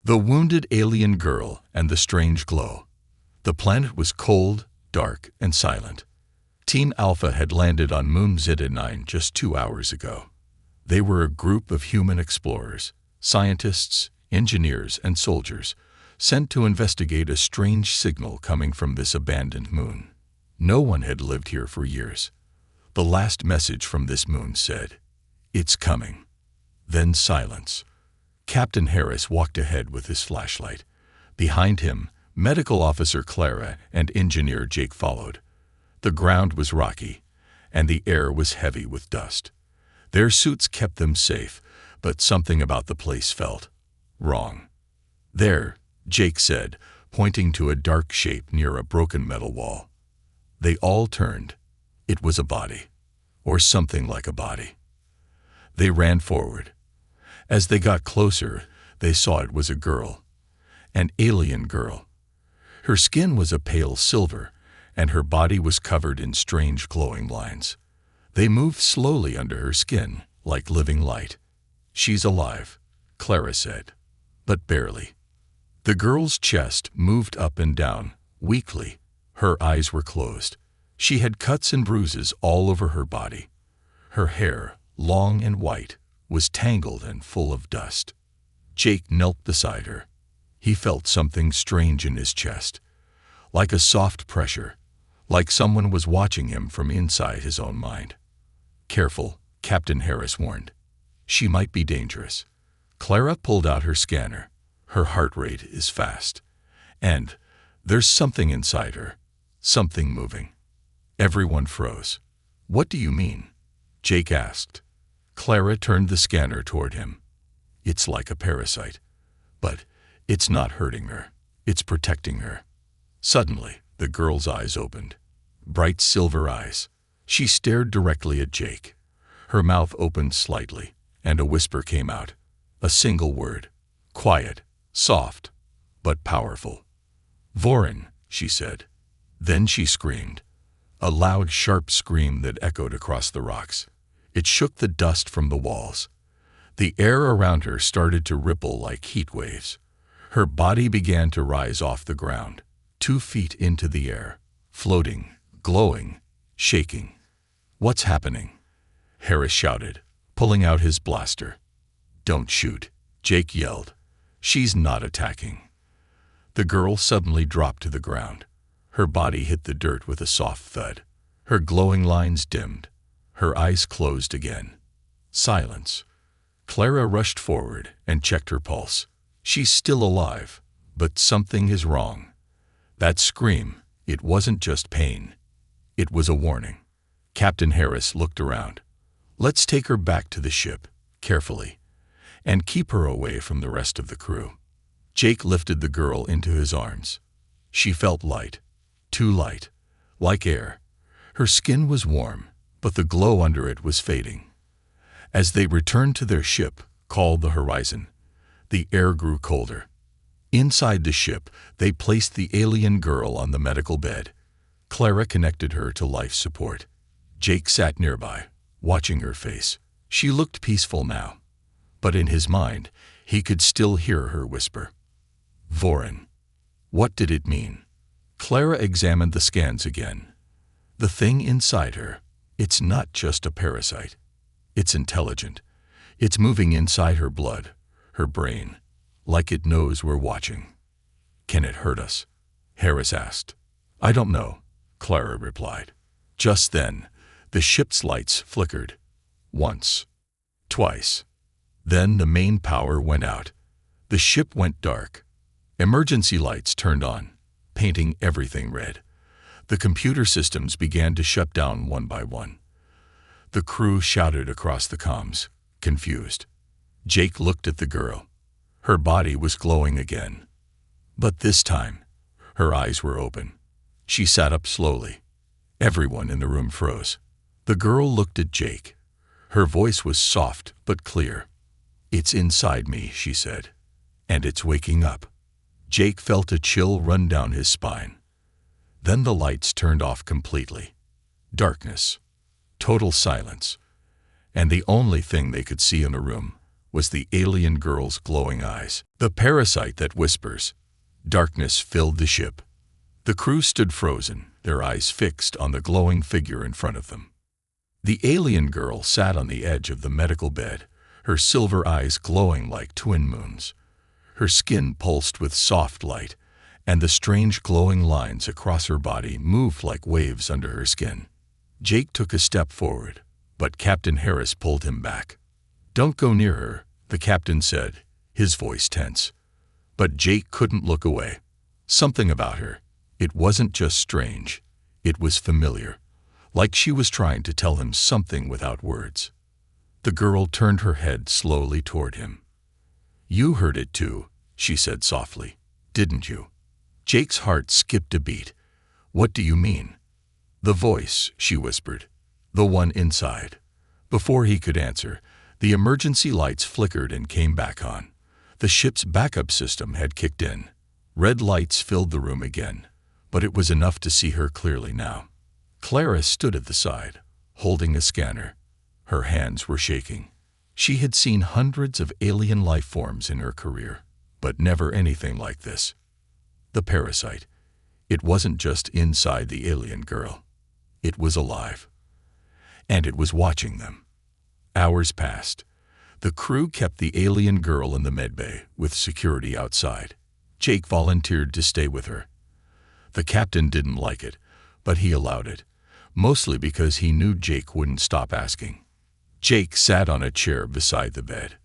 The Wounded Alien Girl and the Strange Glow. The planet was cold, dark, and silent. Team Alpha had landed on Moon Zeta 9 just 2 hours ago. They were a group of human explorers, scientists, engineers, and soldiers, sent to investigate a strange signal coming from this abandoned moon. No one had lived here for years. The last message from this moon said, "It's coming." Then silence. Captain Harris walked ahead with his flashlight. Behind him, Medical Officer Clara and Engineer Jake followed. The ground was rocky, and the air was heavy with dust. Their suits kept them safe, but something about the place felt wrong. "There," Jake said, pointing to a dark shape near a broken metal wall. They all turned. It was a body, or something like a body. They ran forward. As they got closer, they saw it was a girl, an alien girl. Her skin was a pale silver, and her body was covered in strange glowing lines. They moved slowly under her skin, like living light. "She's alive," Clara said, "but barely." The girl's chest moved up and down, weakly. Her eyes were closed. She had cuts and bruises all over her body. Her hair, long and white, was tangled and full of dust. Jake knelt beside her. He felt something strange in his chest, like a soft pressure, like someone was watching him from inside his own mind. "Careful," Captain Harris warned. "She might be dangerous." Clara pulled out her scanner. Her heart rate is fast. And there's something inside her, something moving. Everyone froze. "What do you mean?" Jake asked. Clara turned the scanner toward him. "It's like a parasite. But it's not hurting her. It's protecting her." Suddenly, the girl's eyes opened. Bright silver eyes. She stared directly at Jake. Her mouth opened slightly, and a whisper came out. A single word. Quiet, soft, but powerful. "Vorin," she said. Then she screamed. A loud, sharp scream that echoed across the rocks. It shook the dust from the walls. The air around her started to ripple like heat waves. Her body began to rise off the ground, 2 feet into the air, floating, glowing, shaking. "What's happening?" Harris shouted, pulling out his blaster. "Don't shoot," Jake yelled. "She's not attacking." The girl suddenly dropped to the ground. Her body hit the dirt with a soft thud. Her glowing lines dimmed. Her eyes closed again. Silence. Clara rushed forward and checked her pulse. She's still alive, but something is wrong. That scream, it wasn't just pain. It was a warning. Captain Harris looked around. "Let's take her back to the ship, carefully, and keep her away from the rest of the crew." Jake lifted the girl into his arms. She felt light, too light, like air. Her skin was warm, but the glow under it was fading. As they returned to their ship, called the Horizon, the air grew colder. Inside the ship, they placed the alien girl on the medical bed. Clara connected her to life support. Jake sat nearby, watching her face. She looked peaceful now, but in his mind, he could still hear her whisper. "Vorin." What did it mean? Clara examined the scans again. The thing inside her, it's not just a parasite. It's intelligent. It's moving inside her blood, her brain, like it knows we're watching. "Can it hurt us?" Harris asked. "I don't know," Clara replied. Just then, the ship's lights flickered. Once. Twice. Then the main power went out. The ship went dark. Emergency lights turned on, painting everything red. The computer systems began to shut down one by one. The crew shouted across the comms, confused. Jake looked at the girl. Her body was glowing again. But this time, her eyes were open. She sat up slowly. Everyone in the room froze. The girl looked at Jake. Her voice was soft but clear. "It's inside me," she said, "and it's waking up." Jake felt a chill run down his spine. Then the lights turned off completely. Darkness. Total silence. And the only thing they could see in the room was the alien girl's glowing eyes. The parasite that whispers. Darkness filled the ship. The crew stood frozen, their eyes fixed on the glowing figure in front of them. The alien girl sat on the edge of the medical bed, her silver eyes glowing like twin moons. Her skin pulsed with soft light, and the strange glowing lines across her body moved like waves under her skin. Jake took a step forward, but Captain Harris pulled him back. "Don't go near her," the captain said, his voice tense. But Jake couldn't look away. Something about her. It wasn't just strange. It was familiar, like she was trying to tell him something without words. The girl turned her head slowly toward him. "You heard it too," she said softly. "Didn't you?" Jake's heart skipped a beat. "What do you mean?" "The voice," she whispered. "The one inside." Before he could answer, the emergency lights flickered and came back on. The ship's backup system had kicked in. Red lights filled the room again, but it was enough to see her clearly now. Clara stood at the side, holding a scanner. Her hands were shaking. She had seen hundreds of alien life forms in her career, but never anything like this. The parasite. It wasn't just inside the alien girl. It was alive. And it was watching them. Hours passed. The crew kept the alien girl in the medbay, with security outside. Jake volunteered to stay with her. The captain didn't like it, but he allowed it, mostly because he knew Jake wouldn't stop asking. Jake sat on a chair beside the bed.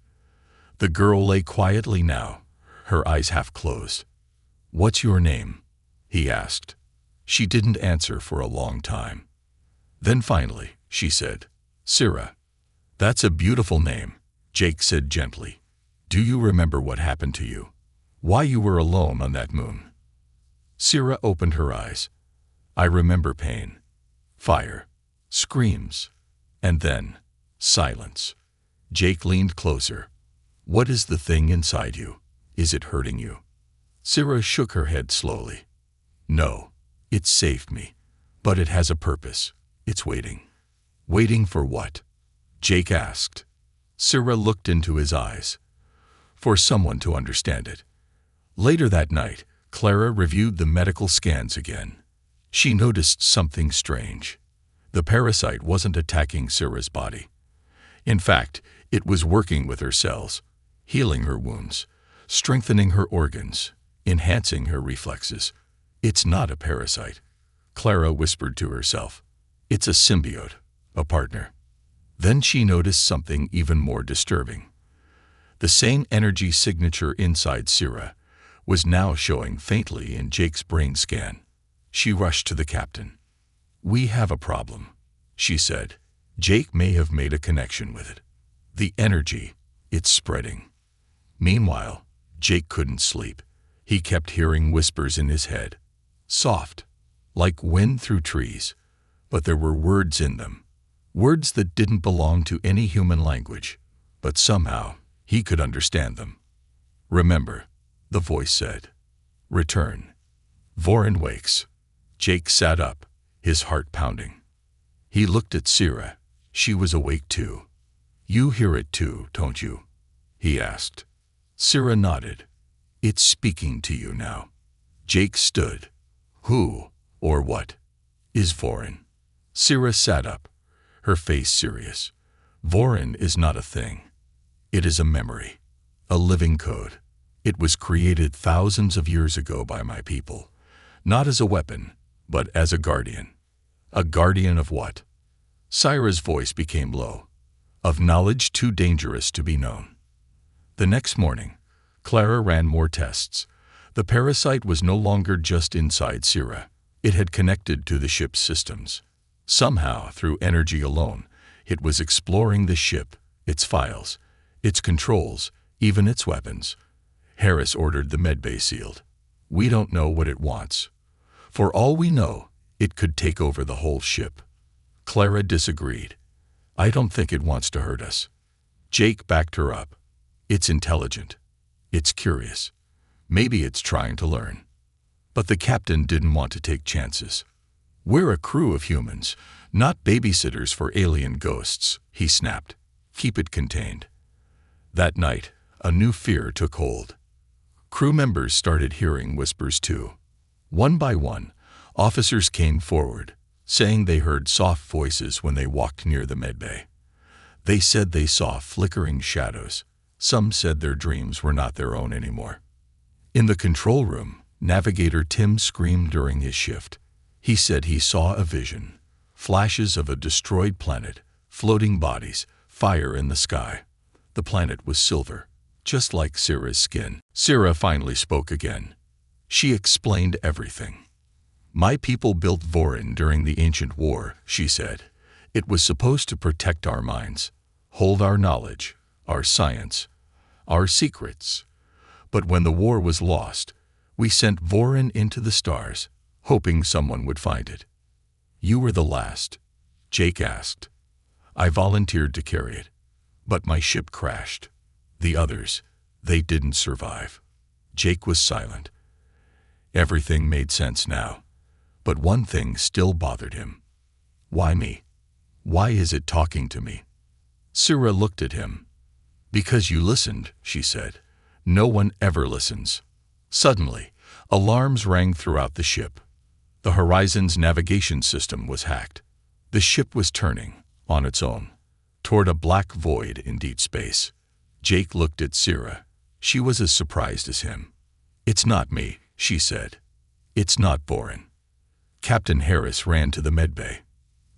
The girl lay quietly now, her eyes half closed. "What's your name?" he asked. She didn't answer for a long time. Then finally, she said, "Syrah." "That's a beautiful name," Jake said gently. "Do you remember what happened to you? Why you were alone on that moon?" Syrah opened her eyes. "I remember pain, fire, screams, and then silence." Jake leaned closer. "What is the thing inside you? Is it hurting you?" Syrah shook her head slowly. "No, it saved me, but it has a purpose. It's waiting." "Waiting for what?" Jake asked. Syrah looked into his eyes. "For someone to understand it." Later that night, Clara reviewed the medical scans again. She noticed something strange. The parasite wasn't attacking Syrah's body. In fact, it was working with her cells, healing her wounds, strengthening her organs, enhancing her reflexes. "It's not a parasite," Clara whispered to herself. "It's a symbiote, a partner." Then she noticed something even more disturbing. The same energy signature inside Syrah was now showing faintly in Jake's brain scan. She rushed to the captain. "We have a problem," she said. "Jake may have made a connection with it. The energy, it's spreading." Meanwhile, Jake couldn't sleep. He kept hearing whispers in his head. Soft, like wind through trees, but there were words in them. Words that didn't belong to any human language, but somehow he could understand them. "Remember," the voice said. "Return. Vorin wakes." Jake sat up, his heart pounding. He looked at Syrah. She was awake too. "You hear it too, don't you?" he asked. Syrah nodded. "It's speaking to you now." Jake stood. "Who, or what, is Vorin?" Syrah sat up, her face serious. "Vorin is not a thing. It is a memory, a living code. It was created thousands of years ago by my people, not as a weapon, but as a guardian." "A guardian of what?" Syrah's voice became low. "Of knowledge too dangerous to be known." The next morning, Clara ran more tests. The parasite was no longer just inside Syrah. It had connected to the ship's systems. Somehow, through energy alone, it was exploring the ship, its files, its controls, even its weapons. Harris ordered the medbay sealed. "We don't know what it wants. For all we know, it could take over the whole ship." Clara disagreed. "I don't think it wants to hurt us." Jake backed her up. "It's intelligent. It's curious. Maybe it's trying to learn." But the captain didn't want to take chances. "We're a crew of humans, not babysitters for alien ghosts," he snapped. "Keep it contained." That night, a new fear took hold. Crew members started hearing whispers too. One by one, officers came forward, saying they heard soft voices when they walked near the medbay. They said they saw flickering shadows. Some said their dreams were not their own anymore. In the control room, Navigator Tim screamed during his shift. He said he saw a vision. Flashes of a destroyed planet, floating bodies, fire in the sky. The planet was silver, just like Sarah's skin. Sarah finally spoke again. She explained everything. My people built Vorin during the ancient war, she said. It was supposed to protect our minds, hold our knowledge, our science, our secrets. But when the war was lost, we sent Vorin into the stars, hoping someone would find it. You were the last, Jake asked. I volunteered to carry it, but my ship crashed. The others, they didn't survive. Jake was silent. Everything made sense now, but one thing still bothered him. Why me? Why is it talking to me? Sarah looked at him. Because you listened, she said. No one ever listens. Suddenly, alarms rang throughout the ship. The Horizon's navigation system was hacked. The ship was turning, on its own, toward a black void in deep space. Jake looked at Sarah. She was as surprised as him. It's not me, she said. It's not Vorin. Captain Harris ran to the medbay.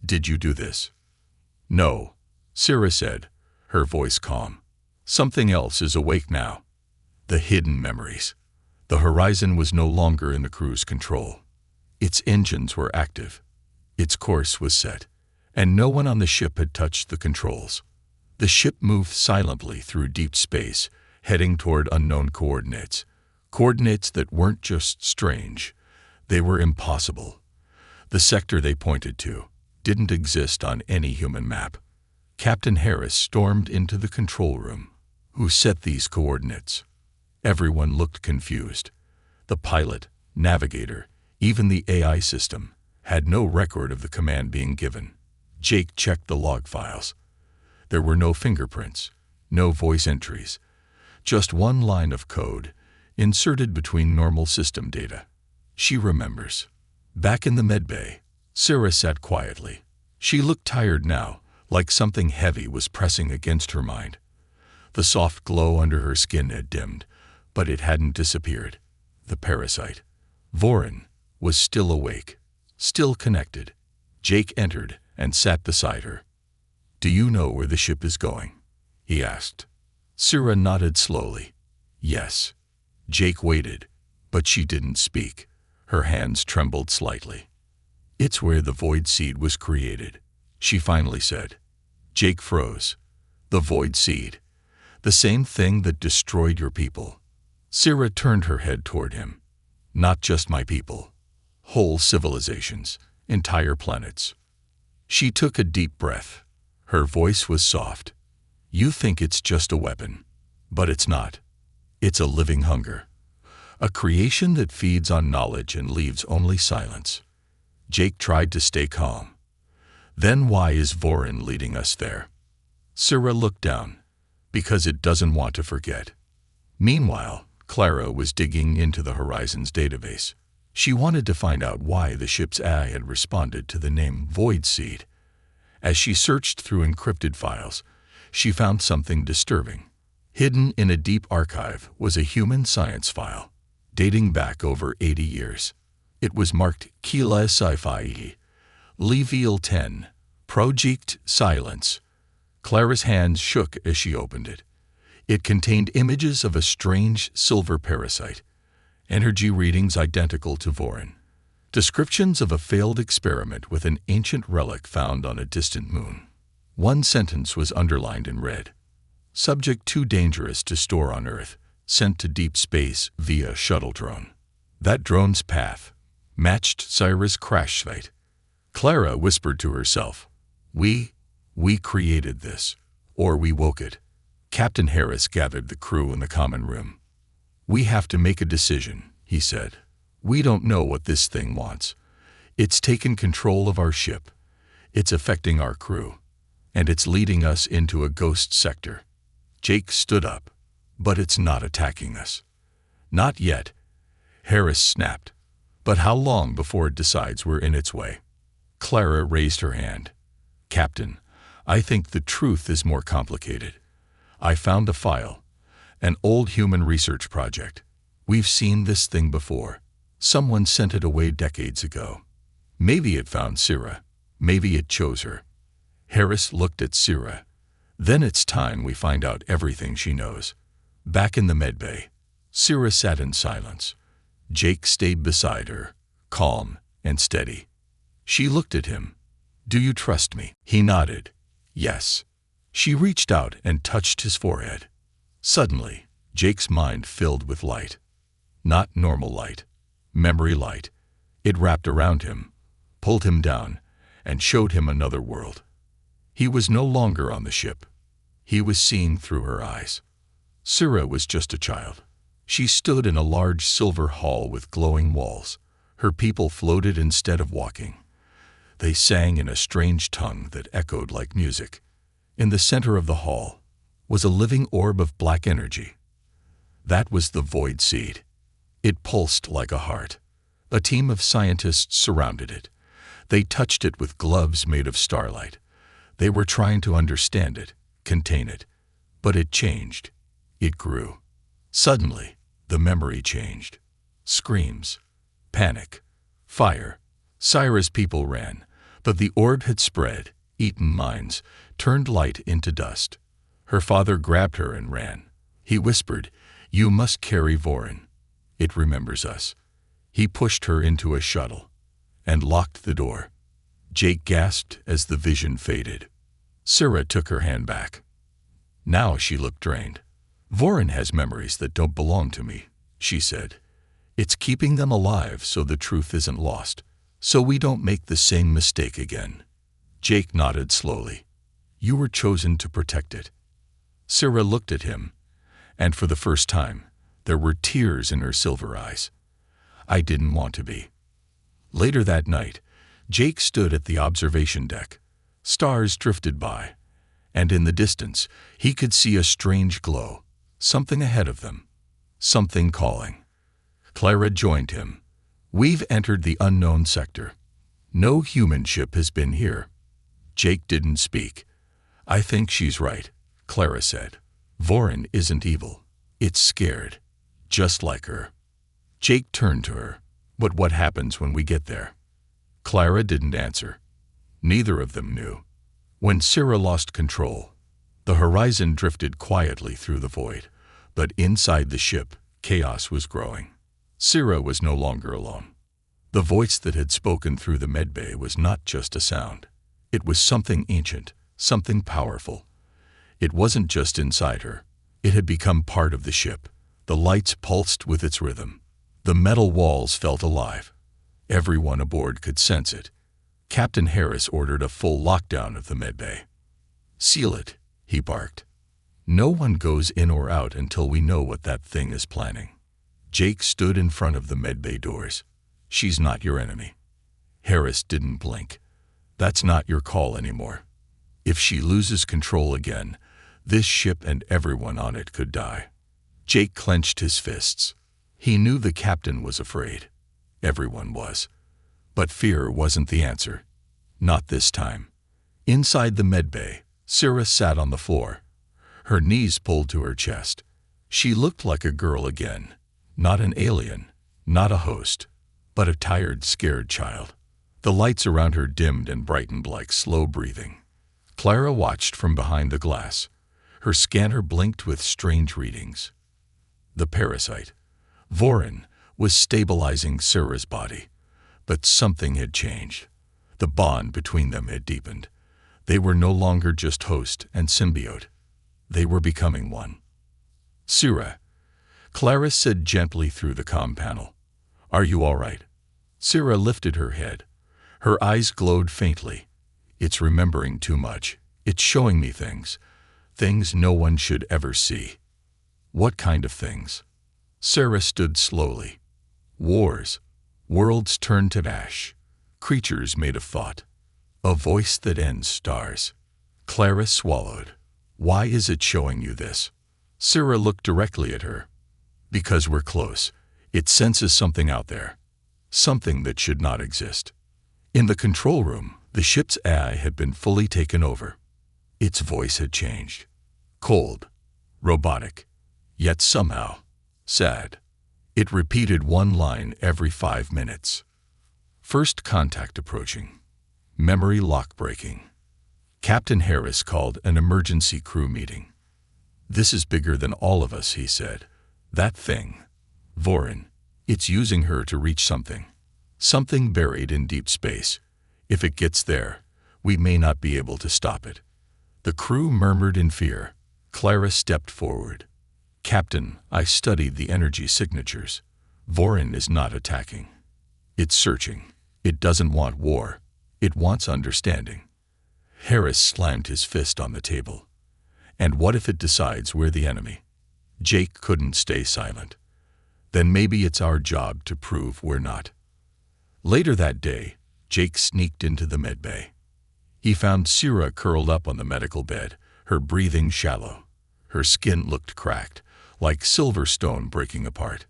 Did you do this? No, Sarah said, her voice calm. Something else is awake now. The hidden memories. The Horizon was no longer in the crew's control. Its engines were active. Its course was set, and no one on the ship had touched the controls. The ship moved silently through deep space, heading toward unknown coordinates. Coordinates that weren't just strange, they were impossible. The sector they pointed to didn't exist on any human map. Captain Harris stormed into the control room. Who set these coordinates? Everyone looked confused. The pilot, navigator, even the AI system, had no record of the command being given. Jake checked the log files. There were no fingerprints, no voice entries, just one line of code, inserted between normal system data. She remembers. Back in the medbay, Sarah sat quietly. She looked tired now, like something heavy was pressing against her mind. The soft glow under her skin had dimmed, but it hadn't disappeared. The parasite, Vorin, was still awake, still connected. Jake entered and sat beside her. Do you know where the ship is going? He asked. Sarah nodded slowly. Yes. Jake waited, but she didn't speak. Her hands trembled slightly. It's where the void seed was created, she finally said. Jake froze. The void seed. The same thing that destroyed your people. Sarah turned her head toward him. Not just my people. Whole civilizations, entire planets. She took a deep breath. Her voice was soft. You think it's just a weapon, but it's not. It's a living hunger. A creation that feeds on knowledge and leaves only silence. Jake tried to stay calm. Then why is Vorin leading us there? Sarah looked down. Because it doesn't want to forget. Meanwhile, Clara was digging into the Horizon's database. She wanted to find out why the ship's AI had responded to the name Void Seed. As she searched through encrypted files, she found something disturbing. Hidden in a deep archive was a human science file, dating back over 80 years. It was marked HFY Sci-Fi, Level 10, Project Silence. Clara's hands shook as she opened it. It contained images of a strange silver parasite, energy readings identical to Vorin, descriptions of a failed experiment with an ancient relic found on a distant moon. One sentence was underlined in red. Subject too dangerous to store on Earth, sent to deep space via shuttle drone. That drone's path matched Sarah's crash site. Clara whispered to herself, We created this, or we woke it. Captain Harris gathered the crew in the common room. We have to make a decision, he said. We don't know what this thing wants. It's taken control of our ship. It's affecting our crew. And it's leading us into a ghost sector. Jake stood up. But it's not attacking us. Not yet. Harris snapped. But how long before it decides we're in its way? Clara raised her hand. Captain, I think the truth is more complicated. I found a file. An old human research project. We've seen this thing before. Someone sent it away decades ago. Maybe it found Syrah. Maybe it chose her. Harris looked at Syrah. Then it's time we find out everything she knows. Back in the medbay, Syrah sat in silence. Jake stayed beside her, calm and steady. She looked at him. Do you trust me? He nodded. Yes. She reached out and touched his forehead. Suddenly, Jake's mind filled with light. Not normal light. Memory light. It wrapped around him, pulled him down, and showed him another world. He was no longer on the ship. He was seeing through her eyes. Syrah was just a child. She stood in a large silver hall with glowing walls. Her people floated instead of walking. They sang in a strange tongue that echoed like music. In the center of the hall was a living orb of black energy. That was the void seed. It pulsed like a heart. A team of scientists surrounded it. They touched it with gloves made of starlight. They were trying to understand it, contain it. But it changed. It grew. Suddenly, the memory changed. Screams, panic, fire. Syrah's people ran, but the orb had spread, eaten minds, turned light into dust. Her father grabbed her and ran. He whispered, "You must carry Vorin. It remembers us." He pushed her into a shuttle and locked the door. Jake gasped as the vision faded. Syrah took her hand back. Now she looked drained. "Vorin has memories that don't belong to me," she said. "It's keeping them alive so the truth isn't lost, so we don't make the same mistake again." Jake nodded slowly. "You were chosen to protect it." Syrah looked at him, and for the first time, there were tears in her silver eyes. "I didn't want to be." Later that night, Jake stood at the observation deck. Stars drifted by, and in the distance, he could see a strange glow, something ahead of them, something calling. Clara joined him. "We've entered the unknown sector. No human ship has been here." Jake didn't speak. "I think she's right," Clara said. "Vorin isn't evil. It's scared, just like her." Jake turned to her. "But what happens when we get there?" Clara didn't answer. Neither of them knew. When Syrah lost control, the horizon drifted quietly through the void, but inside the ship, chaos was growing. Syrah was no longer alone. The voice that had spoken through the medbay was not just a sound. It was something ancient, something powerful. It wasn't just inside her. It had become part of the ship. The lights pulsed with its rhythm. The metal walls felt alive. Everyone aboard could sense it. Captain Harris ordered a full lockdown of the medbay. "Seal it," he barked. "No one goes in or out until we know what that thing is planning." Jake stood in front of the medbay doors. "She's not your enemy." Harris didn't blink. "That's not your call anymore. If she loses control again, this ship and everyone on it could die." Jake clenched his fists. He knew the captain was afraid. Everyone was. But fear wasn't the answer. Not this time. Inside the medbay, Syrah sat on the floor. Her knees pulled to her chest. She looked like a girl again. Not an alien, not a host, but a tired, scared child. The lights around her dimmed and brightened like slow breathing. Clara watched from behind the glass. Her scanner blinked with strange readings. The parasite, Vorin, was stabilizing Syrah's body. But something had changed. The bond between them had deepened. They were no longer just host and symbiote. They were becoming one. "Syrah," Clara said gently through the comm panel. "Are you all right?" Syrah lifted her head. Her eyes glowed faintly. "It's remembering too much. It's showing me things. Things no one should ever see." "What kind of things?" Syrah stood slowly. "Wars. Worlds turned to ash. Creatures made of thought. A voice that ends stars." Clara swallowed. Why is it showing you this? Sarah looked directly at her. Because we're close. It senses something out there. Something that should not exist. In the control room, the ship's AI had been fully taken over. Its voice had changed. Cold. Robotic. Yet somehow, sad. It repeated one line every 5 minutes. First contact approaching. Memory lock breaking. Captain Harris called an emergency crew meeting. This is bigger than all of us, he said. That thing. Vorin. It's using her to reach something. Something buried in deep space. If it gets there, we may not be able to stop it. The crew murmured in fear. Clara stepped forward. Captain, I studied the energy signatures. Vorin is not attacking. It's searching. It doesn't want war. It wants understanding. Harris slammed his fist on the table. And what if it decides we're the enemy? Jake couldn't stay silent. Then maybe it's our job to prove we're not. Later that day, Jake sneaked into the medbay. He found Sarah curled up on the medical bed, her breathing shallow. Her skin looked cracked, like silver stone breaking apart.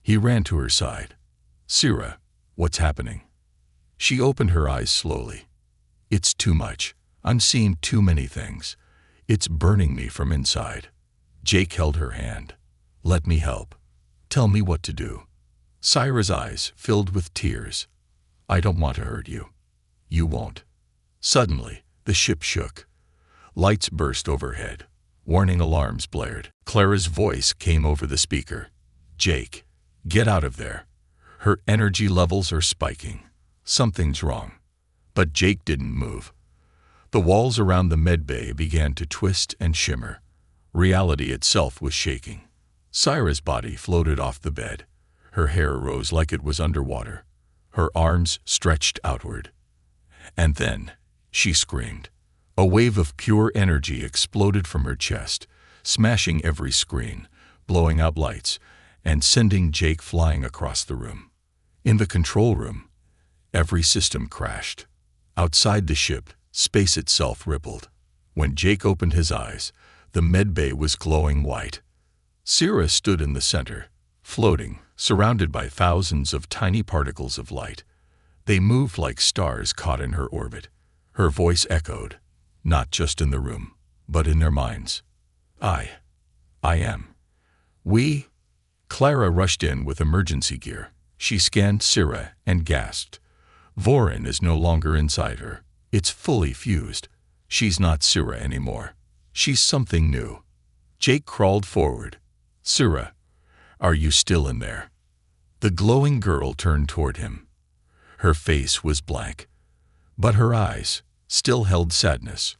He ran to her side. Sarah, what's happening? She opened her eyes slowly. It's too much. I'm seeing too many things. It's burning me from inside. Jake held her hand. Let me help. Tell me what to do. Sarah's eyes filled with tears. I don't want to hurt you. You won't. Suddenly, the ship shook. Lights burst overhead. Warning alarms blared. Clara's voice came over the speaker. Jake, get out of there. Her energy levels are spiking. Something's wrong. But Jake didn't move. The walls around the medbay began to twist and shimmer. Reality itself was shaking. Sarah's body floated off the bed. Her hair rose like it was underwater. Her arms stretched outward. And then, she screamed. A wave of pure energy exploded from her chest, smashing every screen, blowing out lights, and sending Jake flying across the room. In the control room, every system crashed. Outside the ship, space itself rippled. When Jake opened his eyes, the medbay was glowing white. Sarah stood in the center, floating, surrounded by thousands of tiny particles of light. They moved like stars caught in her orbit. Her voice echoed, not just in the room, but in their minds. I am. We. Clara rushed in with emergency gear. She scanned Sarah and gasped. Vorin is no longer inside her. It's fully fused. She's not Sarah anymore. She's something new. Jake crawled forward. Sarah, are you still in there? The glowing girl turned toward him. Her face was blank, but her eyes still held sadness.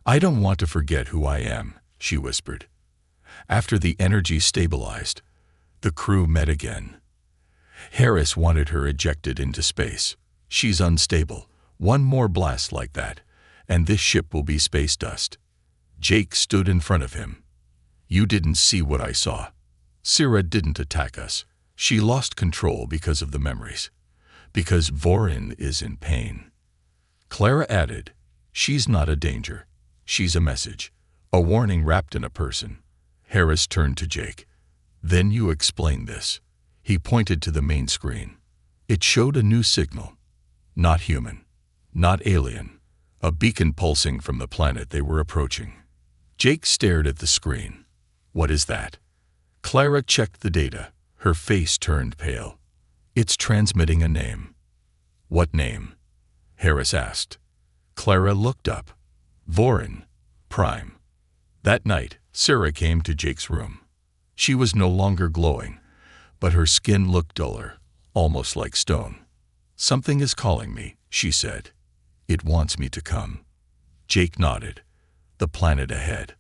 I don't want to forget who I am, she whispered. After the energy stabilized, the crew met again. Harris wanted her ejected into space. She's unstable. One more blast like that, and this ship will be space dust. Jake stood in front of him. You didn't see what I saw. Sarah didn't attack us. She lost control because of the memories. Because Vorin is in pain. Clara added, she's not a danger. She's a message. A warning wrapped in a person. Harris turned to Jake. Then you explain this. He pointed to the main screen. It showed a new signal. Not human. Not alien. A beacon pulsing from the planet they were approaching. Jake stared at the screen. What is that? Clara checked the data. Her face turned pale. It's transmitting a name. What name? Harris asked. Clara looked up. Vorin. Prime. That night, Sarah came to Jake's room. She was no longer glowing, but her skin looked duller, almost like stone. Something is calling me, she said. It wants me to come. Jake nodded. The planet ahead.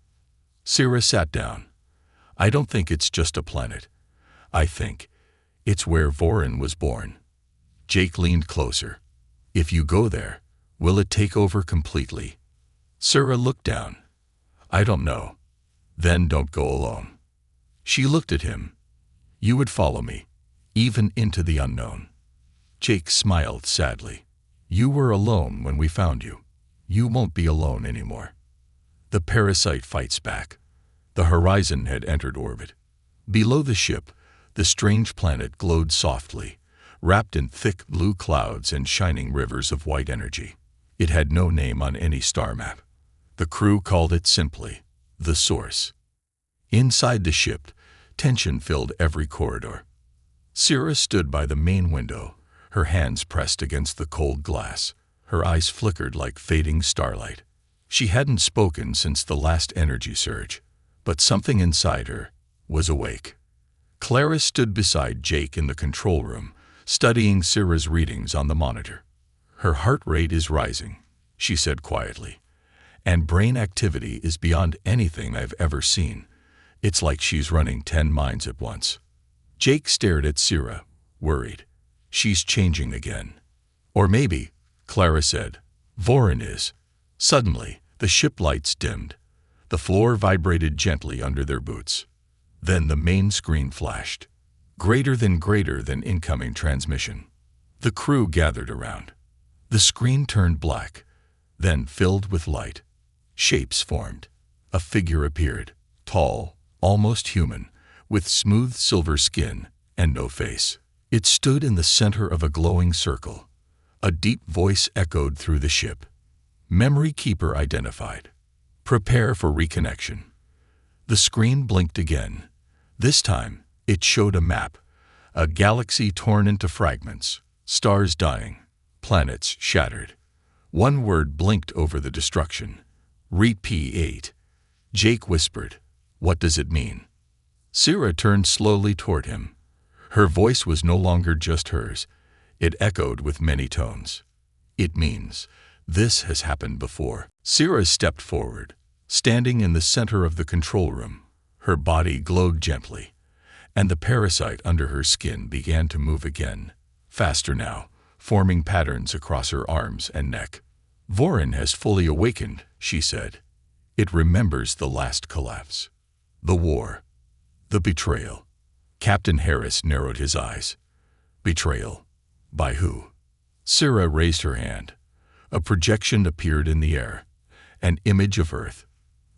Sarah sat down. I don't think it's just a planet. I think it's where Vorin was born. Jake leaned closer. If you go there, will it take over completely? Sarah looked down. I don't know. Then don't go alone. She looked at him. You would follow me, even into the unknown. Jake smiled sadly. You were alone when we found you. You won't be alone anymore. The Parasite fights back. The horizon had entered orbit. Below the ship, the strange planet glowed softly, wrapped in thick blue clouds and shining rivers of white energy. It had no name on any star map. The crew called it simply the Source. Inside the ship, tension filled every corridor. Syrah stood by the main window, her hands pressed against the cold glass. Her eyes flickered like fading starlight. She hadn't spoken since the last energy surge, but something inside her was awake. Clara stood beside Jake in the control room, studying Syrah's readings on the monitor. "Her heart rate is rising," she said quietly, "and brain activity is beyond anything I've ever seen. It's like she's running 10 minds at once." Jake stared at Syrah, worried. "She's changing again." "Or maybe," Clara said, "Vorin is." Suddenly, the ship lights dimmed. The floor vibrated gently under their boots. Then the main screen flashed. Greater than incoming transmission. The crew gathered around. The screen turned black, then filled with light. Shapes formed. A figure appeared, tall, almost human, with smooth silver skin and no face. It stood in the center of a glowing circle. A deep voice echoed through the ship. "Memory Keeper identified. Prepare for reconnection." The screen blinked again. This time, it showed a map, a galaxy torn into fragments, stars dying, planets shattered. One word blinked over the destruction. "Repeat." Jake whispered, "What does it mean?" Syrah turned slowly toward him. Her voice was no longer just hers. It echoed with many tones. "It means this has happened before." Syrah stepped forward, standing in the center of the control room. Her body glowed gently, and the parasite under her skin began to move again, faster now, forming patterns across her arms and neck. "Vorin has fully awakened," she said. "It remembers the last collapse. The war. The betrayal." Captain Harris narrowed his eyes. "Betrayal? By who?" Syrah raised her hand. A projection appeared in the air, an image of Earth.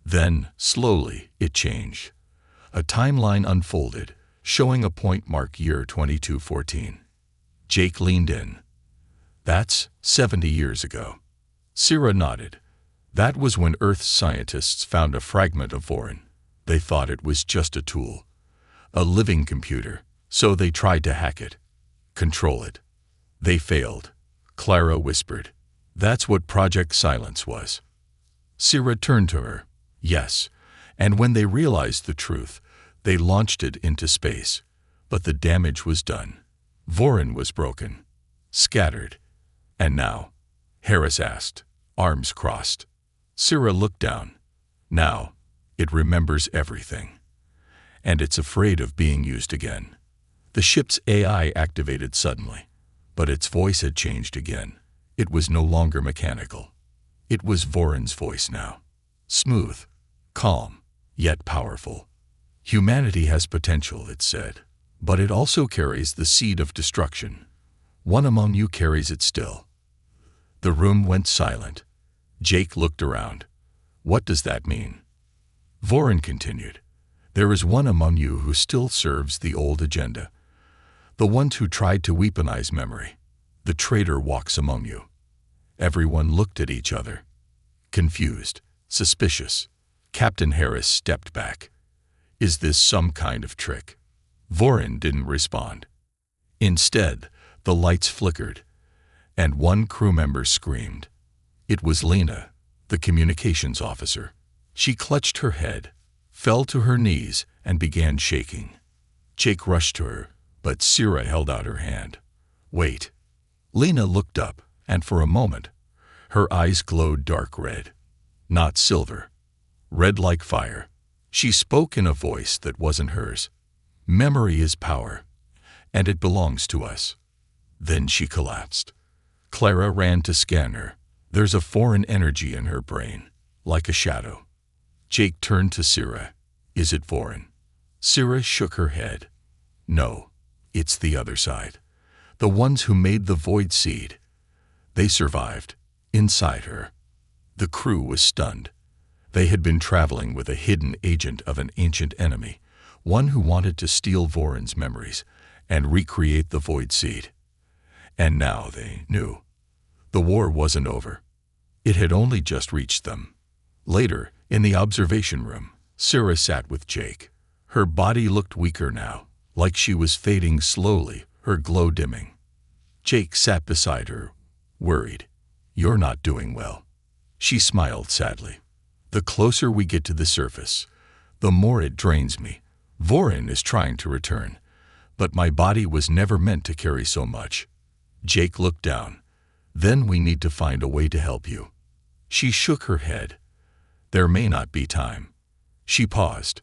Then, slowly, it changed. A timeline unfolded, showing a point marked year 2214. Jake leaned in. "That's 70 years ago." Syrah nodded. "That was when Earth's scientists found a fragment of Vorin. They thought it was just a tool, a living computer, so they tried to hack it, control it. They failed," Clara whispered. "That's what Project Silence was." Syrah turned to her. "Yes, and when they realized the truth, they launched it into space. But the damage was done. Vorin was broken, scattered. And now?" Harris asked, arms crossed. Syrah looked down. "Now, it remembers everything. And it's afraid of being used again." The ship's AI activated suddenly, but its voice had changed again. It was no longer mechanical. It was Vorin's voice now. Smooth, calm, yet powerful. "Humanity has potential," it said, "but it also carries the seed of destruction. One among you carries it still." The room went silent. Jake looked around. "What does that mean?" Vorin continued. "There is one among you who still serves the old agenda. The ones who tried to weaponize memory. The traitor walks among you." Everyone looked at each other, confused, suspicious. Captain Harris stepped back. "Is this some kind of trick?" Vorin didn't respond. Instead, the lights flickered, and one crew member screamed. It was Lena, the communications officer. She clutched her head, fell to her knees, and began shaking. Jake rushed to her, but Syrah held out her hand. "Wait." Lena looked up, and for a moment, her eyes glowed dark red. Not silver. Red like fire. She spoke in a voice that wasn't hers. "Memory is power, and it belongs to us." Then she collapsed. Clara ran to scan her. "There's a foreign energy in her brain, like a shadow." Jake turned to Syrah. "Is it foreign?" Syrah shook her head. "No, it's the other side. The ones who made the void seed. They survived, inside her." The crew was stunned. They had been traveling with a hidden agent of an ancient enemy, one who wanted to steal Voron's memories and recreate the Void Seed. And now they knew. The war wasn't over. It had only just reached them. Later, in the observation room, Sarah sat with Jake. Her body looked weaker now, like she was fading slowly, her glow dimming. Jake sat beside her, worried. "You're not doing well." She smiled sadly. "The closer we get to the surface, the more it drains me. Voron is trying to return, but my body was never meant to carry so much." Jake looked down. "Then we need to find a way to help you." She shook her head. "There may not be time." She paused,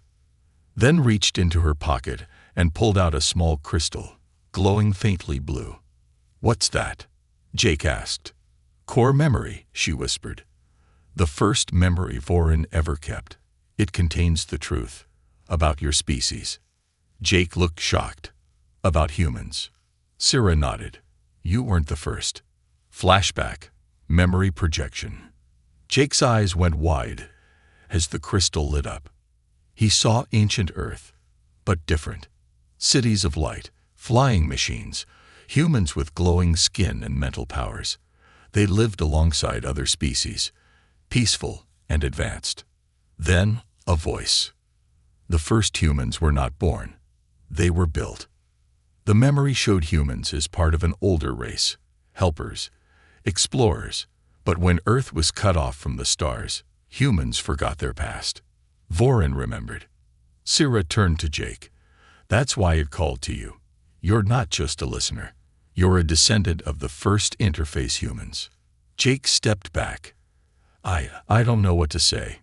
then reached into her pocket and pulled out a small crystal, glowing faintly blue. "What's that?" Jake asked. "Core memory," she whispered. "The first memory Voron ever kept. It contains the truth about your species." Jake looked shocked. "About humans?" Sarah nodded. "You weren't the first." Flashback, memory projection. Jake's eyes went wide as the crystal lit up. He saw ancient Earth, but different. Cities of light, flying machines, humans with glowing skin and mental powers. They lived alongside other species, peaceful and advanced. Then, a voice. The first humans were not born. They were built. The memory showed humans as part of an older race, helpers, explorers. But when Earth was cut off from the stars, humans forgot their past. Voron remembered. Sarah turned to Jake. "That's why it called to you. You're not just a listener. You're a descendant of the first interface humans." Jake stepped back. I don't know what to say."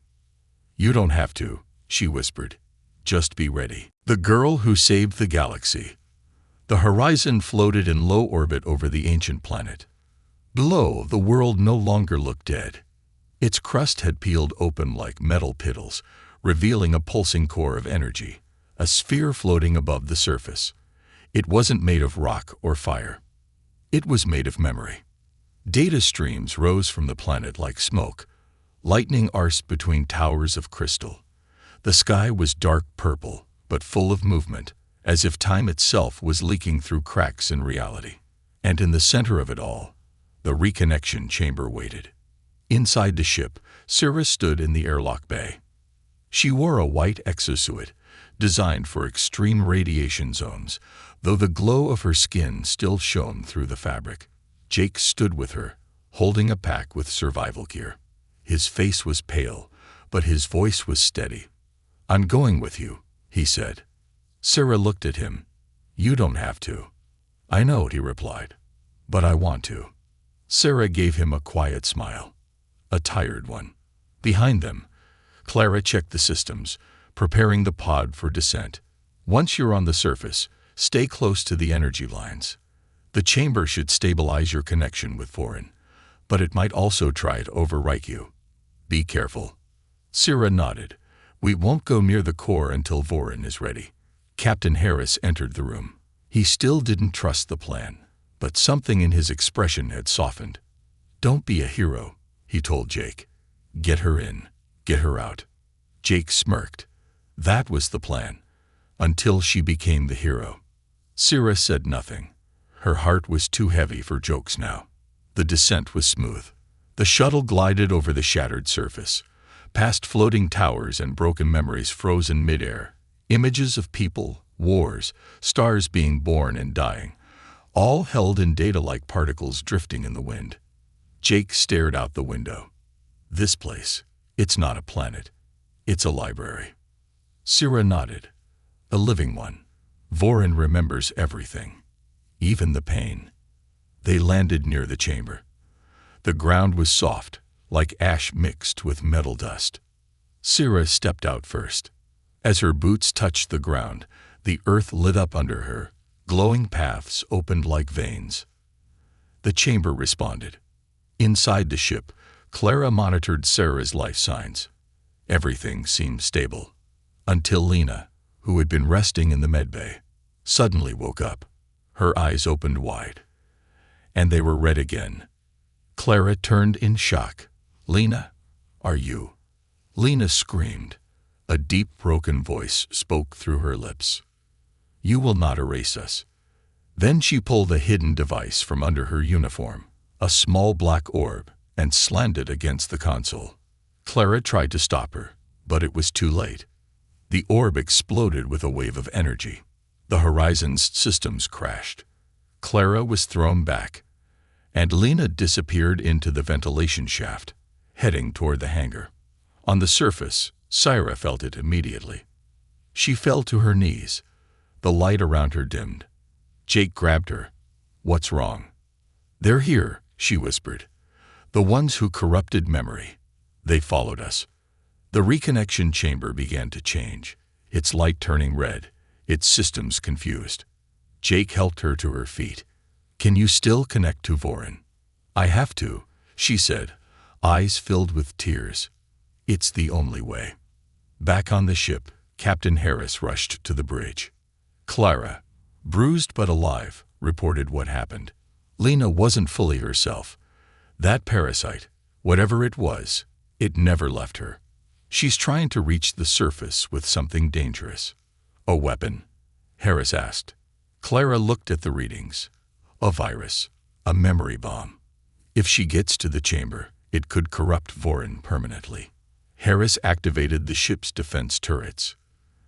"You don't have to," she whispered. "Just be ready." The girl who saved the galaxy. The horizon floated in low orbit over the ancient planet. Below, the world no longer looked dead. Its crust had peeled open like metal piddles, revealing a pulsing core of energy, a sphere floating above the surface. It wasn't made of rock or fire. It was made of memory. Data streams rose from the planet like smoke. Lightning arced between towers of crystal. The sky was dark purple, but full of movement, as if time itself was leaking through cracks in reality. And in the center of it all, the reconnection chamber waited. Inside the ship, Sarah stood in the airlock bay. She wore a white exosuit, designed for extreme radiation zones, though the glow of her skin still shone through the fabric. Jake stood with her, holding a pack with survival gear. His face was pale, but his voice was steady. "I'm going with you," he said. Sarah looked at him. "You don't have to." "I know," he replied, "but I want to." Sarah gave him a quiet smile, a tired one. Behind them, Clara checked the systems, preparing the pod for descent. "Once you're on the surface, stay close to the energy lines. The chamber should stabilize your connection with Voron, but it might also try to overwrite you. Be careful." Sarah nodded. "We won't go near the core until Voron is ready." Captain Harris entered the room. He still didn't trust the plan, but something in his expression had softened. "Don't be a hero," he told Jake. "Get her in, get her out." Jake smirked. That was the plan, until she became the hero. Sarah said nothing. Her heart was too heavy for jokes now. The descent was smooth. The shuttle glided over the shattered surface, past floating towers and broken memories frozen midair. Images of people, wars, stars being born and dying, all held in data-like particles drifting in the wind. Jake stared out the window. "This place, it's not a planet. It's a library." Sarah nodded. "A living one. Voron remembers everything, even the pain." They landed near the chamber. The ground was soft, like ash mixed with metal dust. Sarah stepped out first. As her boots touched the ground, the earth lit up under her. Glowing paths opened like veins. The chamber responded. Inside the ship, Clara monitored Sarah's life signs. Everything seemed stable, until Lena, who had been resting in the medbay, suddenly woke up. Her eyes opened wide, and they were red again. Clara turned in shock. "Lena, are you?" Lena screamed. A deep, broken voice spoke through her lips. "You will not erase us." Then she pulled a hidden device from under her uniform, a small black orb, and slammed it against the console. Clara tried to stop her, but it was too late. The orb exploded with a wave of energy. The Horizon's systems crashed. Clara was thrown back, and Lena disappeared into the ventilation shaft, heading toward the hangar. On the surface, Syra felt it immediately. She fell to her knees. The light around her dimmed. Jake grabbed her. "What's wrong?" "They're here," she whispered. "The ones who corrupted memory. They followed us." The reconnection chamber began to change, its light turning red, its systems confused. Jake helped her to her feet. "Can you still connect to Vorin?" "I have to," she said, eyes filled with tears. "It's the only way." Back on the ship, Captain Harris rushed to the bridge. Clara, bruised but alive, reported what happened. Lena wasn't fully herself. That parasite, whatever it was, it never left her. "She's trying to reach the surface with something dangerous." "A weapon?" Harris asked. Clara looked at the readings. "A virus. A memory bomb. If she gets to the chamber, it could corrupt Vorin permanently." Harris activated the ship's defense turrets.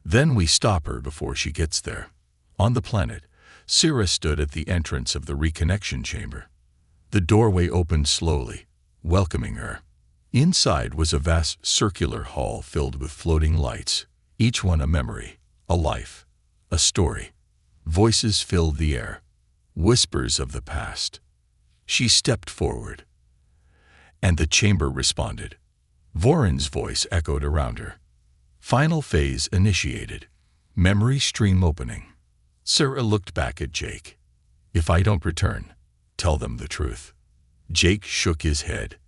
"Then we stop her before she gets there." On the planet, Syra stood at the entrance of the reconnection chamber. The doorway opened slowly, welcoming her. Inside was a vast circular hall filled with floating lights, each one a memory, a life, a story. Voices filled the air, whispers of the past. She stepped forward, and the chamber responded. Vorin's voice echoed around her. Final phase initiated. Memory stream opening. Syra looked back at Jake. "If I don't return, tell them the truth." Jake shook his head.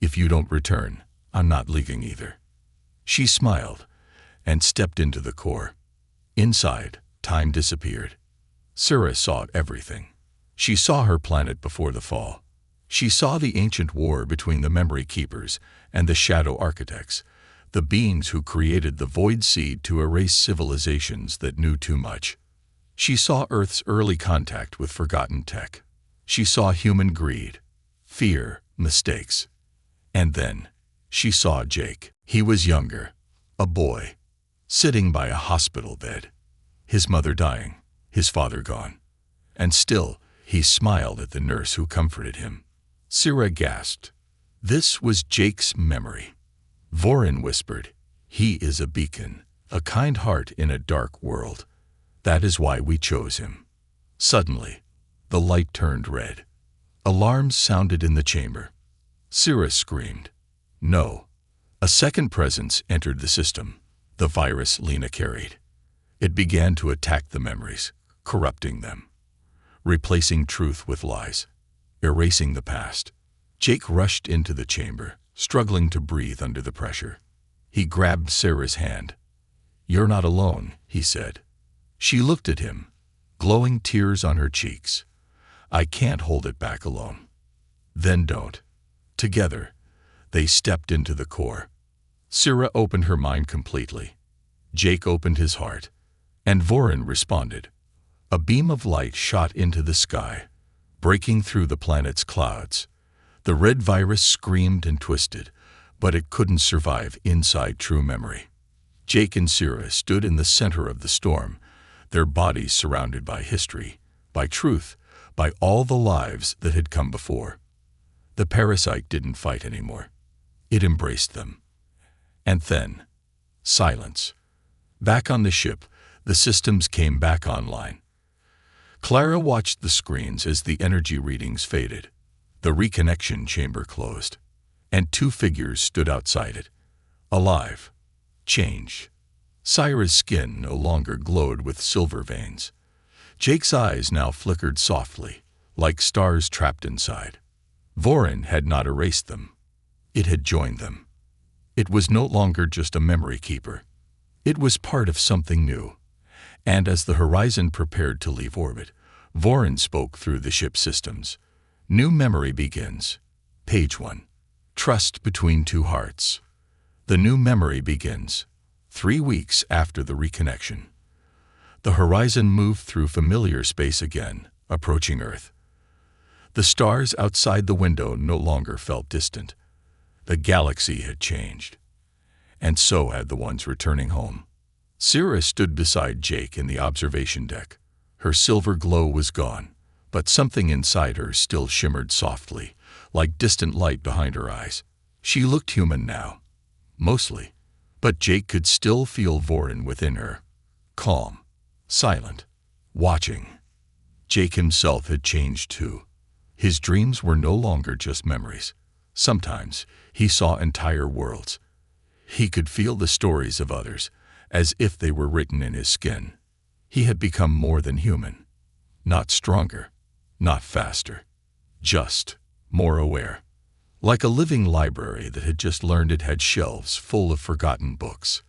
"If you don't return, I'm not leaving either." She smiled and stepped into the core. Inside, time disappeared. Syra saw everything. She saw her planet before the fall. She saw the ancient war between the Memory Keepers and the Shadow Architects, the beings who created the Void Seed to erase civilizations that knew too much. She saw Earth's early contact with forgotten tech. She saw human greed, fear, mistakes. And then, she saw Jake. He was younger, a boy, sitting by a hospital bed. His mother dying, his father gone. And still, he smiled at the nurse who comforted him. Syra gasped. This was Jake's memory. Vorin whispered, "He is a beacon, a kind heart in a dark world. That is why we chose him." Suddenly, the light turned red. Alarms sounded in the chamber. Syra screamed. No. A second presence entered the system, the virus Lena carried. It began to attack the memories, corrupting them, replacing truth with lies, erasing the past. Jake rushed into the chamber, struggling to breathe under the pressure. He grabbed Syra's hand. "You're not alone," he said. She looked at him, glowing tears on her cheeks. "I can't hold it back alone." "Then don't." Together, they stepped into the core. Syra opened her mind completely. Jake opened his heart, and Vorin responded. A beam of light shot into the sky, breaking through the planet's clouds. The red virus screamed and twisted, but it couldn't survive inside true memory. Jake and Syra stood in the center of the storm, their bodies surrounded by history, by truth, by all the lives that had come before. The parasite didn't fight anymore. It embraced them. And then, silence. Back on the ship, the systems came back online. Clara watched the screens as the energy readings faded. The reconnection chamber closed, and two figures stood outside it, alive, changed. Syra's skin no longer glowed with silver veins. Jake's eyes now flickered softly, like stars trapped inside. Vorin had not erased them. It had joined them. It was no longer just a memory keeper. It was part of something new. And as the Horizon prepared to leave orbit, Vorin spoke through the ship systems. New memory begins. Page 1. Trust between two hearts. The new memory begins 3 weeks after the reconnection. The horizon moved through familiar space again, approaching Earth. The stars outside the window no longer felt distant. The galaxy had changed. And so had the ones returning home. Sarah stood beside Jake in the observation deck. Her silver glow was gone, but something inside her still shimmered softly, like distant light behind her eyes. She looked human now, mostly, but Jake could still feel Vorin within her, calm, silent, watching. Jake himself had changed too. His dreams were no longer just memories. Sometimes he saw entire worlds. He could feel the stories of others, as if they were written in his skin. He had become more than human. Not stronger, not faster, just more aware. Like a living library that had just learned it had shelves full of forgotten books.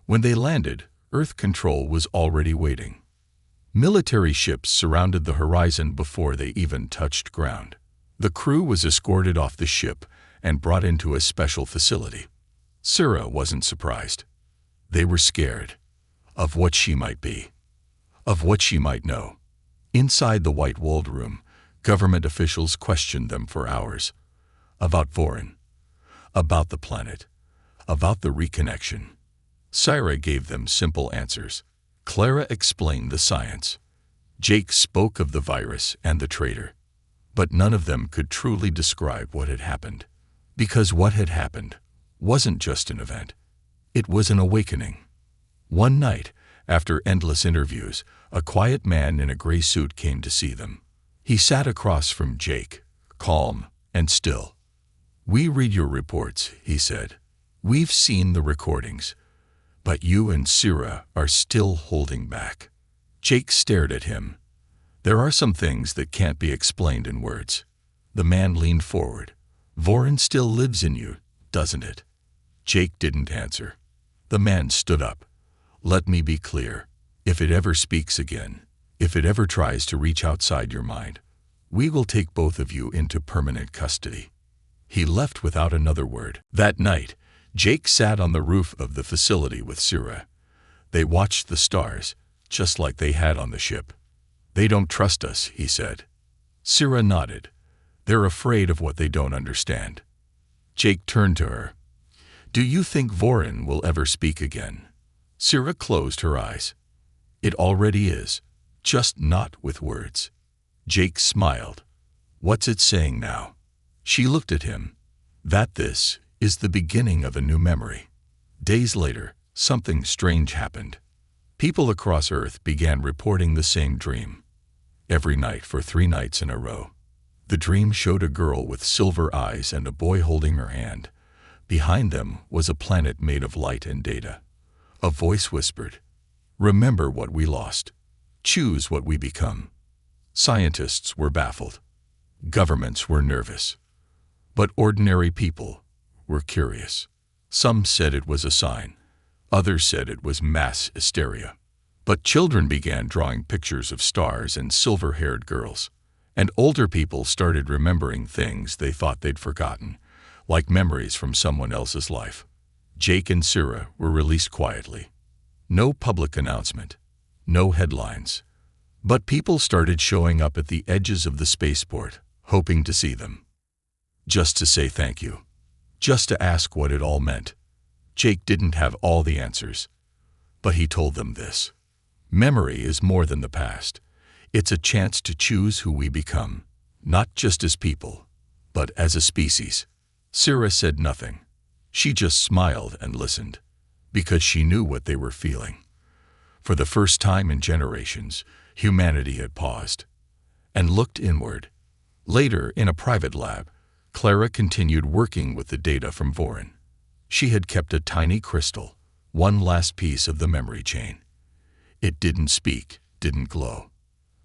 When they landed, Earth Control was already waiting. Military ships surrounded the horizon before they even touched ground. The crew was escorted off the ship and brought into a special facility. Sarah wasn't surprised. They were scared of what she might be, of what she might know. Inside the white-walled room, government officials questioned them for hours. About Vorin, about the planet, about the reconnection. Sarah gave them simple answers. Clara explained the science. Jake spoke of the virus and the traitor. But none of them could truly describe what had happened. Because what had happened wasn't just an event. It was an awakening. One night, after endless interviews, a quiet man in a gray suit came to see them. He sat across from Jake, calm and still. "We read your reports," he said. "We've seen the recordings. But you and Sarah are still holding back." Jake stared at him. "There are some things that can't be explained in words." The man leaned forward. "Vorin still lives in you, doesn't it?" Jake didn't answer. The man stood up. "Let me be clear. If it ever speaks again, if it ever tries to reach outside your mind, we will take both of you into permanent custody." He left without another word. That night, Jake sat on the roof of the facility with Sarah. They watched the stars, just like they had on the ship. "They don't trust us," he said. Sarah nodded. "They're afraid of what they don't understand." Jake turned to her. "Do you think Vorin will ever speak again?" Sarah closed her eyes. "It already is, just not with words." Jake smiled. "What's it saying now?" She looked at him. "That this is the beginning of a new memory." Days later, something strange happened. People across Earth began reporting the same dream. Every night for 3 nights in a row. The dream showed a girl with silver eyes and a boy holding her hand. Behind them was a planet made of light and data. A voice whispered, "Remember what we lost. Choose what we become." Scientists were baffled. Governments were nervous. But ordinary people were curious. Some said it was a sign. Others said it was mass hysteria. But children began drawing pictures of stars and silver-haired girls. And older people started remembering things they thought they'd forgotten, like memories from someone else's life. Jake and Sarah were released quietly. No public announcement. No headlines. But people started showing up at the edges of the spaceport, hoping to see them. Just to say thank you. Just to ask what it all meant. Jake didn't have all the answers. But he told them this. Memory is more than the past. It's a chance to choose who we become, not just as people, but as a species. Sarah said nothing. She just smiled and listened, because she knew what they were feeling. For the first time in generations, humanity had paused and looked inward. Later, in a private lab, Clara continued working with the data from Vorin. She had kept a tiny crystal, one last piece of the memory chain. It didn't speak, didn't glow.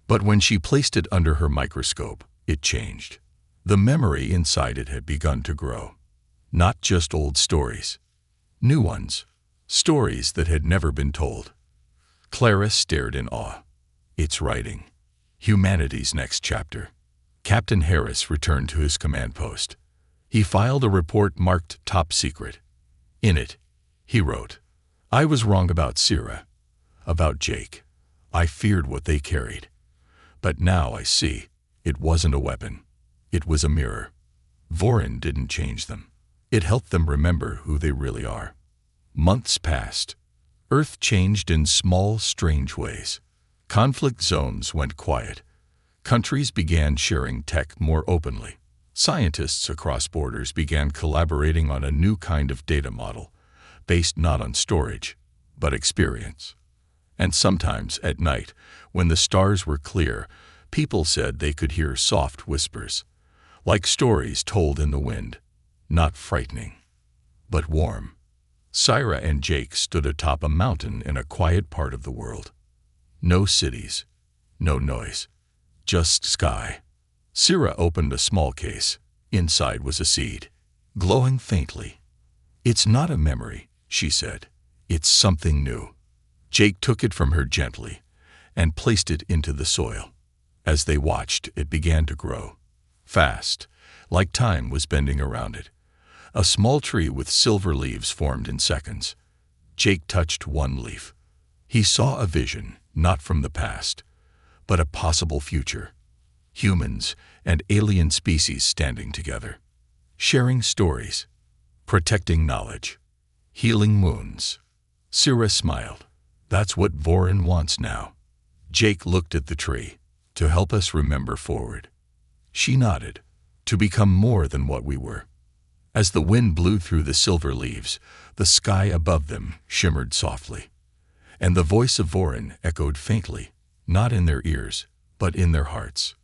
But when she placed it under her microscope, it changed. The memory inside it had begun to grow. Not just old stories. New ones. Stories that had never been told. Clara stared in awe. It's writing. Humanity's next chapter. Captain Harris returned to his command post. He filed a report marked top secret. In it, he wrote, "I was wrong about Sira, about Jake. I feared what they carried. But now I see, it wasn't a weapon. It was a mirror. Vorin didn't change them. It helped them remember who they really are." Months passed. Earth changed in small, strange ways. Conflict zones went quiet. Countries began sharing tech more openly. Scientists across borders began collaborating on a new kind of data model, based not on storage, but experience. And sometimes at night, when the stars were clear, people said they could hear soft whispers, like stories told in the wind, not frightening, but warm. Sira and Jake stood atop a mountain in a quiet part of the world. No cities, no noise, just sky. Sira opened a small case. Inside was a seed, glowing faintly. "It's not a memory," she said. "It's something new." Jake took it from her gently and placed it into the soil. As they watched, it began to grow. Fast, like time was bending around it. A small tree with silver leaves formed in seconds. Jake touched one leaf. He saw a vision, not from the past, but a possible future. Humans and alien species standing together, sharing stories, protecting knowledge, healing wounds. Sira smiled. "That's what Vorin wants now." Jake looked at the tree. "To help us remember forward." She nodded. "To become more than what we were." As the wind blew through the silver leaves, the sky above them shimmered softly, and the voice of Vorin echoed faintly, not in their ears, but in their hearts.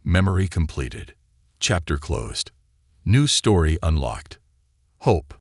Memory completed. Chapter closed. New story unlocked. Hope.